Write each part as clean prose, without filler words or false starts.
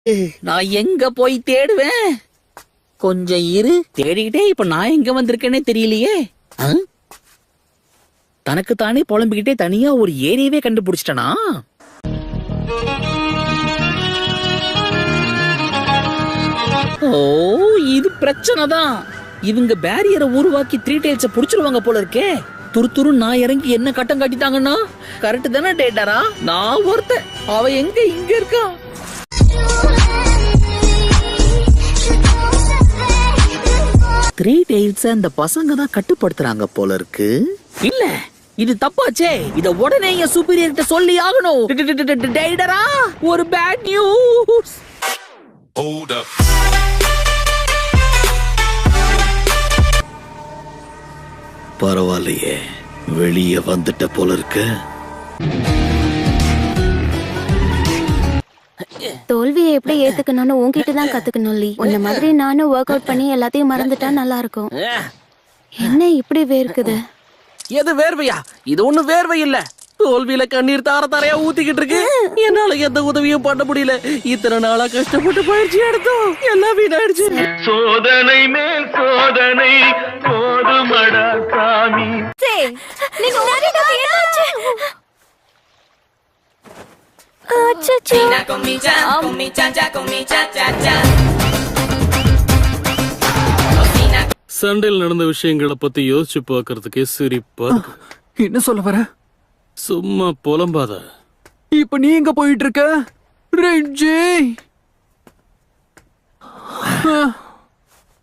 நான் எங்க போய் தேடுவேன்? கொஞ்சம் இரு, தேடிக்கிட்டே இப்ப நான் எங்க வந்திருக்கேனே தெரியலையே. தனக்கு தானே புலம்பிக்கிட்டே தனியா ஒரு ஏரியாவே கண்டுபிடிச்சிட்டனா? ஓ, இது பிரச்சனை தான். இவங்க பேரியரை உருவாக்கி 3 டைல்ஸ புடிச்சிருவாங்க போல இருக்கே. துரு நான் இறங்கி என்ன கட்டம் காட்டிட்டாங்கன்னா கரெக்ட் தானே டேட்டாரா? நான் ஒருத்தன், அவ எங்க இங்க இருக்கா? த்ரீ டெய்ல்ஸ் அந்த பசங்க தான் கட்டுப்படுத்துறாங்க போல இருக்கு. இல்ல, இது தப்பாச்சே. இத உடனே என் சூப்பீரியர் கிட்ட சொல்லி ஆகணும். டேட்டரா, ஒரு பேட் நியூஸ். பரவாயில்லையே, வெளியே வந்துட்ட போல இருக்கு. தோல்வியை எப்படி ஏத்துக்கணும்னு உன்கிட்ட தான் கத்துக்கணும் லீ. உன்ன மாதிரி நானும் ஒர்க் அவுட் பண்ணி எல்லாத்தையும் மறந்துட்டா நல்லா இருக்கும். என்ன இப்படி வேர்க்குது? எது வேர்வையா? இது ஒண்ணு வேர்வை இல்ல. தோல்வியில கண்ணீர் தார தாரையா ஊத்திக்கிட்டு இருக்கு. என்னால எந்த உதவியும் பண்ண முடியல. இத்தனை நாளா கஷ்டப்பட்டு பயிற்சி எடுத்தோம், எல்லாம் வீணாயிடுச்சு. சோதனை மேல் சோதனை போதுமடா சாமி. சண்டையில் நடந்த விஷயங்களை பத்தி யோசிச்சு பாக்குறதுக்கே சிரிப்பா. என்ன சொல்ல வர? சும்மா புலம்பாத. இப்ப நீ எங்க போயிட்டு இருக்க ரெஞ்சி?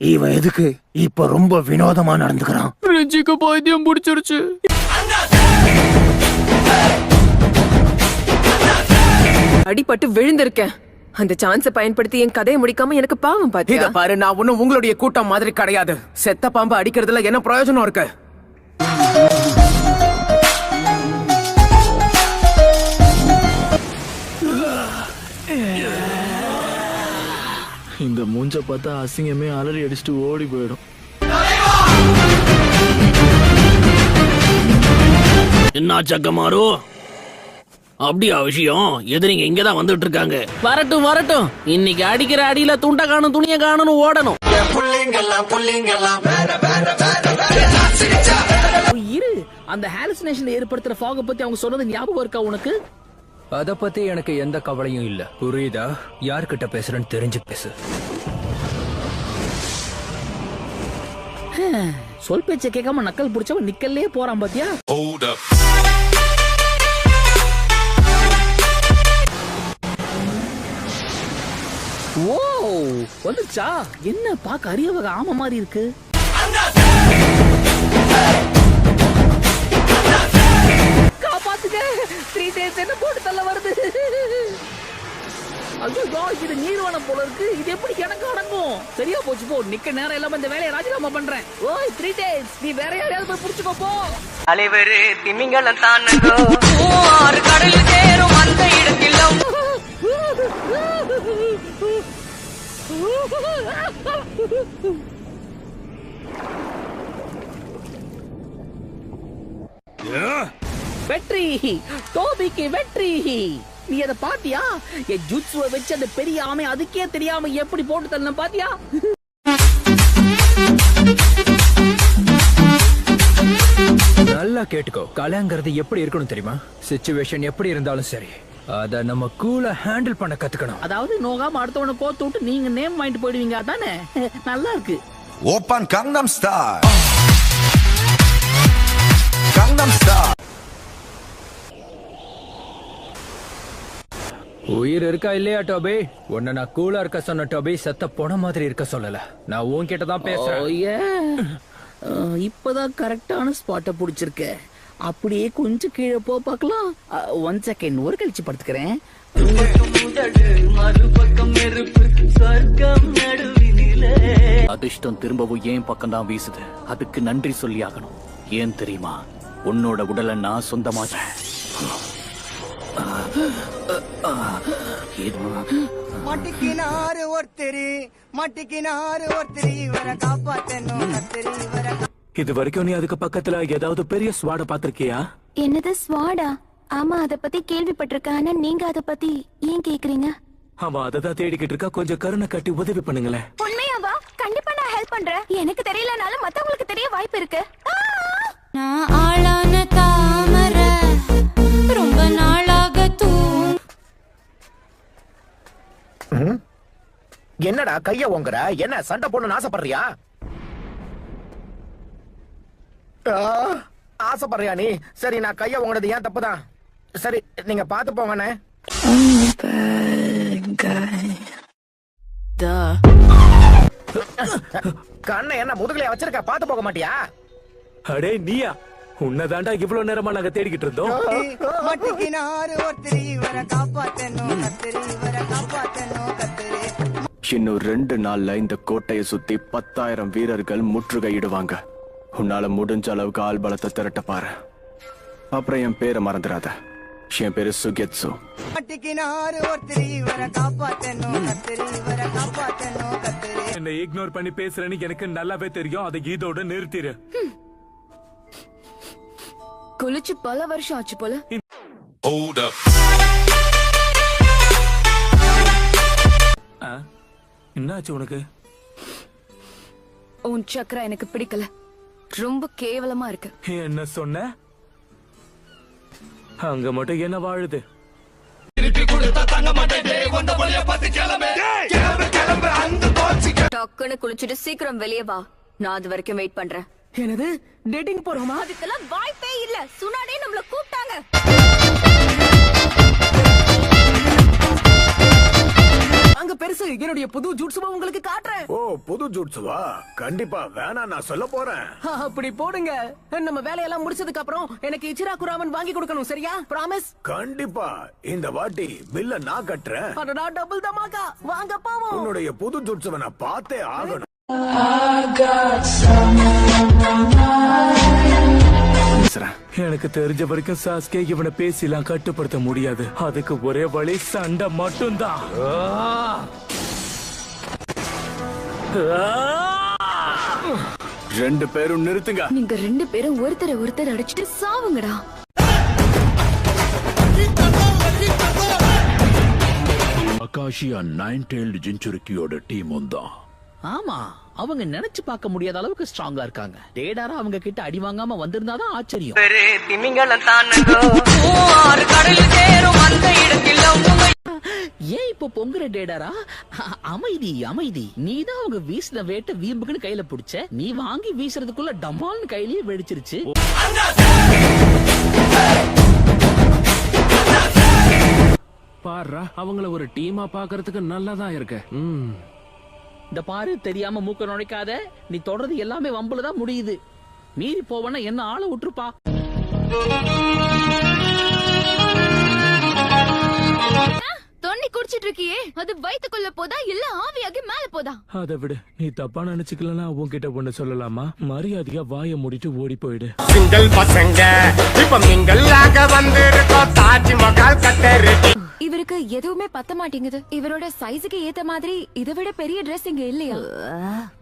இவன் எதுக்கு இப்ப ரொம்ப வினோதமா நடந்துக்கிறான்? ரெஞ்சிக்கு பைத்தியம் பிடிச்சிருச்சு. அடிபட்டு விழுந்திருக்கேன். அந்த சான்ஸை பயன்படுத்தி என் கதையை முடிக்காம எனக்கு பாவம் பாத்தியா? இத பாரு, நான் ஒண்ணும் உங்களுடைய கூட்டம் மாதிரி கிடையாது. செத்த பாம்பு அடிக்கிறதுல என்ன பிரயோஜனம் இருக்கு? இந்த மூஞ்ச பார்த்தா அசிங்கமே அலறி அடிச்சுட்டு ஓடி போயிடும். என்ன சக்கமாரோ, அப்படியா விஷயம்? எதிரிங்க இங்கதான் வந்துட்டு இருக்காங்க. வரட்டும் வரட்டும், இன்னைக்கு அடிக்கிற அடியில துண்ட காணும் துணிய காணும் ஓடணும். இரு, அந்த ஹாலுசினேஷன் ஏற்படுத்துற ஃபாக பத்தி அவங்க சொன்னது ஞாபகம் இருக்கா உனக்கு? அத பத்தி எனக்கு எந்த கவலையும் இல்ல, புரியுதா? யார்கிட்ட பேசுறேன்னு தெரிஞ்சு பேசு. சொல் பேச்ச கேட்காம நக்கல் புடிச்சவன் நிக்கல்லே போறான் பாத்தியா? ஓ, வந்துச்சா? என்ன பாக்க அரிய வகை ஆம மாதிரி இருக்கு. காப்பாத்துங்க, 3 days என்ன போட்டு தள்ள வருது. ஐயோ, இது நீர்வனம் போல இருக்கு. இது எப்படி எனக்கு அடங்கும்? சரியா போச்சு, போ. நிக்க நேரம் இல்லாம இந்த வேலையை ராஜினாமா பண்றேன். ஓய் 3 days, நீ வேற யாரையாவது போய் புடிச்சுக்கோ போ. அலைவரு திமிங்கலம் தானங்கோ, ஆறு கடலில் சேரும் அந்த இடத்தில் வெற்றி, டோபிக்கு வெற்றி. நீ அதை பாத்தியா? என் ஜுட்சுவை வச்சு அந்த பெரிய ஆமை அதுக்கே தெரியாம எப்படி போட்டு தள்ள பாத்தியா? நல்லா கேட்டுக்கோ, கலைங்கிறது எப்படி இருக்கணும் தெரியுமா? சிச்சுவேஷன் எப்படி இருந்தாலும் சரி, அத நம்ம கூலா ஹேண்டில் பண்ண கத்துக்கணும். அதாவது நோகாம அடுத்தவனை கோத்து விட்டு நீங்க நேம் வாங்கிட்டு போயிடுவீங்க, அதானே? நல்லா இருக்கு. Open கங்னம் star, கங்னம் star. உயிர் இருக்கா இல்லையா டோபி? உன்ன நான் கூலா இருக்க சொன்ன டோபி, செத்த போன மாதிரி இருக்க சொல்லல. நான் உன்கிட்ட தான் பேசுறேன். இப்பதான் கரெக்டான ஸ்பாட்ட புடிச்சிருக்க. அப்படியே கொஞ்சம் கீழே போ பார்க்கலாம். 1 செகண்ட், ஒரு கழிச்சு படுத்துக்கிறேன். அதிர்ஷ்டம் திரும்பவும் ஏன் பக்கம் தான் வீசுது. அதுக்கு நன்றி சொல்லி ஆகணும். ஏன் தெரியுமா? உன்னோட உடலை நான் சொந்தமாட்டேன். மட்டிக்கினாரு ஒருத்தரி, மட்டிக்கினாரு ஒருத்தரி, இவரை காப்பாத்தணும் கத்தரி, இவரை. இது வரைக்கும் நீ அதுக்கு பக்கத்துல ஏதாவது பெரிய ஸ்வாட பாத்திருக்கியா? என்னது ஸ்வாடா? ஆமா, அத பத்தி கேள்விப்பட்டிருக்கேன். ஆனா நீங்க அத பத்தி ஏன் கேக்குறீங்க? அவன் அததான் தேடிக்கிட்டு இருக்கா. கொஞ்சம் கருணை காட்டி உதவி பண்ணுங்களேன். உண்மையாவா? கண்டிப்பா நான் ஹெல்ப் பண்றேன். எனக்கு தெரியலனாலும் மத்தவங்களுக்கு தெரிய வாய்ப்பு இருக்கு. நான் ஆளான தாமர ரொம்ப நாளாக என்னடா கைய ஓங்குற? என்ன சண்டை போடணும்னு ஆசைப்படுறியா? ஆசைப்படுறியா நீ? சரி, நான் கைய ஓங்குறது ஏன் தப்புதான். சரி, நீங்க பாத்து போங்கண்ணே. கண்ணை என்ன முதுகுலையா வச்சிருக்க? பாத்து போக மாட்டியா? அடே நீயா? உன்னதாண்டா இவ்வளவு நேரமா நாங்க தேடிக்கிட்டு இருந்தோம். இன்னும் 2 நாள்ல இந்த கோட்டையை சுத்தி 10,000 வீரர்கள் முற்றுகையிடுவாங்க. உன்னால முடிஞ்ச அளவுக்கு ஆள் பலத்தை திரட்ட பாரு. அப்புறம் என் பேரை மறந்துடாத. என் பேரு சுகெட்சு. என்ன இக்னோர் பண்ணி பேசுறேன்னு எனக்கு நல்லாவே தெரியும். அதை இதோட நிறுத்திரு. குளிச்சு பல வருஷம் ஆச்சு போல. Hold up. என்னாச்சு உனக்கு? உன் சக்கரா எனக்கு பிடிக்கல. ரொம்ப கேவலமா இருக்கு. என்ன சொன்ன? அங்க மட்டும் என்ன வாழுது? டக்குன்னு குளிச்சுட்டு சீக்கிரம் வெளியே வா. நான் அது வரைக்கும் வெயிட் பண்றேன். என்னது டேட்டிங் போறோமா? அதுக்கெல்லாம் வாய்ப்பே இல்ல. சுனாடே நம்மள கூப்பிட்டாங்க. அங்க பெருசு என்னுடைய புது ஜூட்ஸுவா உங்களுக்கு காட்டுறேன். ஓ, புது ஜூட்ஸுவா? கண்டிப்பா வேணா, நான் சொல்ல போறேன். அப்படி போடுங்க. நம்ம வேலையெல்லாம் முடிச்சதுக்கு அப்புறம் எனக்கு இச்சிராகு ராமன் வாங்கி கொடுக்கணும், சரியா? பிராமிஸ். கண்டிப்பா இந்த வாட்டி பில்ல நான் கட்டுறேன். அடடா, டபுள் தமாக்கா. வாங்க போவோம். உன்னுடைய புது ஜூட்ஸுவை நான் பார்த்தே ஆகணும். எனக்கு தெரிஞ்ச வரைக்கும் சாஸ்கே இவனை பேசிலாம் கட்டுப்படுத்த முடியாது. அதுக்கு ஒரே வழி சண்டை மட்டும்தான். 2 பேரும் நிறுத்துங்க. நீங்க 2 பேரும் ஒருத்தர் அடிச்சிட்டு சாவுங்கடா. அகாஷியா 9-tailed ஜின்சுரிக்கியோட டீம் தான். ஆமா, அவங்க நினைச்சு பார்க்க முடியாத அளவுக்கு ஸ்ட்ராங்கா இருக்காங்க. டேடாரா அவங்க கிட்ட அடி வாங்காம வந்திருந்தாதான் ஆச்சரியம். திமிங்கலம் தானங்கோ ஆறு கடல் சேரும் அந்த இடத்தில் ஏன் இப்போ பொங்குற டேடாரா? அமைதி அமைதி. நீதான் அவங்க வீசின வேட்டை வீம்புக்குன்னு கையில பிடிச்ச. நீ வாங்கி வீசுறதுக்குள்ள டமால்னு கையிலேயே வெடிச்சிருச்சு. பாரு, அவங்கள ஒரு டீமா பாக்குறதுக்கு நல்லாதான் இருக்கு. இந்த பாரு, தெரியாம மூக்க நுழைக்காத. நீ தொடர்றது எல்லாமே வம்புலதான் முடியுது. மீறி போவனா என்ன ஆளை விட்டுருப்பா. தண்ணி குடிச்சிட்டு இருக்கியே, அது வயித்துக்குள்ள போதா இல்ல ஆவியாகி மேல போதா? அதை விட நீ தப்பா நினைச்சுக்கலாம். உன்கிட்ட ஒண்ணு சொல்லலாமா? மரியாதையா வாய மூடிட்டு ஓடி போயிடு. சிங்கிள் பசங்க இப்ப மிங்கல்லாக வந்திருக்கோம். தாஜ்மஹால் கட்டரு. இவருக்கு எதுவுமே பத்த மாட்டேங்குது. இவரோட சைஸுக்கு ஏத்த மாதிரி இதை விட பெரிய Dress இங்க இல்லையா?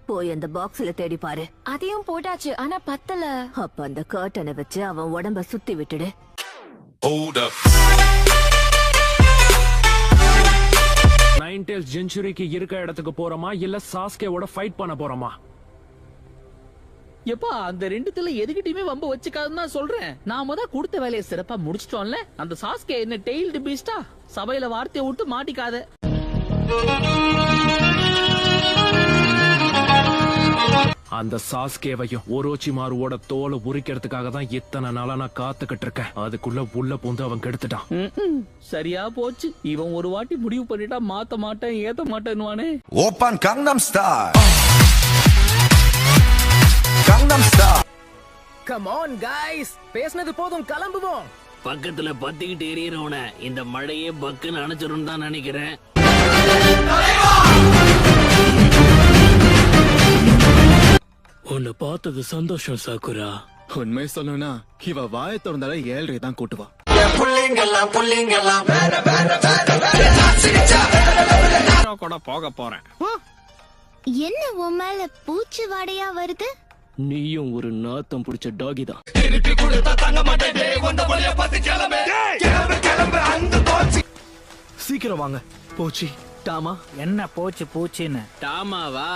போய் அந்த பாக்ஸ்ல தேடி பாரு. அதையும் போட்டாச்சு, ஆனா பத்தல. அப்ப அந்த கர்ட்டனை வச்சு அவன் உடம்ப சுத்தி விட்டுடு. Hold up. 9-tailed ஜின்சுரிக்கு இருக்க இடத்துக்கு போறோமா இல்ல சாஸ்கேவோட ஃபைட் பண்ண போறோமா? எப்பா, அந்த 2த்துல எதுக்கிட்டயுமே வம்ப வச்சுக்காதுன்னு தான் சொல்றேன். நாம தான் கொடுத்த வேலையை சிறப்பா முடிச்சிட்டோம்ல. அந்த சாஸ்கே என்ன டெய்ல்டு பீஸ்டா? சபையில வார்த்தையை விட்டு மாட்டிக்காத. அந்த சாஸ்கேவையும் ஒரோச்சிமாருவோட தோலை உரிக்கிறதுக்காக தான் இத்தனை நாளா நான் காத்துக்கிட்டு இருக்கேன். அதுக்குள்ள உள்ள பூந்து அவன் கெடுத்துட்டான். சரியா போச்சு. இவன் ஒரு வாட்டி முடிவு பண்ணிட்டா மாத்த மாட்டேன் ஏத்த மாட்டேன்னுவானே. Open Gangnam Style. Gangnam Style. Come on guys, பேசினது போதும், கிளம்புவோம். பக்கத்துல பத்திக்கிட்டு எரியறவன இந்த மழையே பக்குன்னு அணைச்சிரும் தான் நினைக்கிறேன். உன்னை பார்த்தது சந்தோஷம் சாக்குரா. உண்மை சொல்லணும்னா இவ வாயை திறந்தாலே 7 தான் கூட்டுவா. கூட போக போறேன். என்ன உன் மேல பூச்சி வாடையா வருது? நீயும் ஒரு நாத்தம் பிடிச்ச டாகி தான். சீக்கிரம் வாங்க. போச்சு டாமா. என்ன போச்சு பூச்சின்னு? டாமாவா?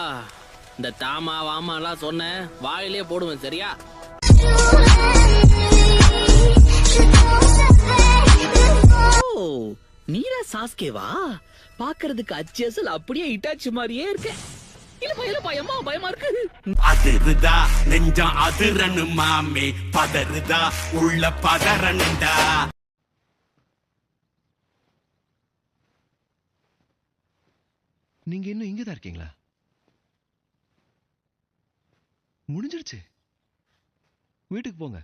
இந்த டாமா வாமாலாம் சொன்ன வாயிலே போடுவேன் சரியா? ஓ, நீரா சாஸ்கேவா? பாக்குறதுக்கு அச்சேசல் அப்படியே இட்டாச்சு மாதிரியே இருக்கு. இல்லப்பா அம்மா பயமா இருக்கு. அதிருதா நெஞ்சம் அதிரனு மாமே, பதறுதா உள்ள பதறனுண்டா. நீங்க இன்னும் இங்கதான் இருக்கீங்களா? முடிஞ்சிருச்சு, வீட்டுக்கு போங்க.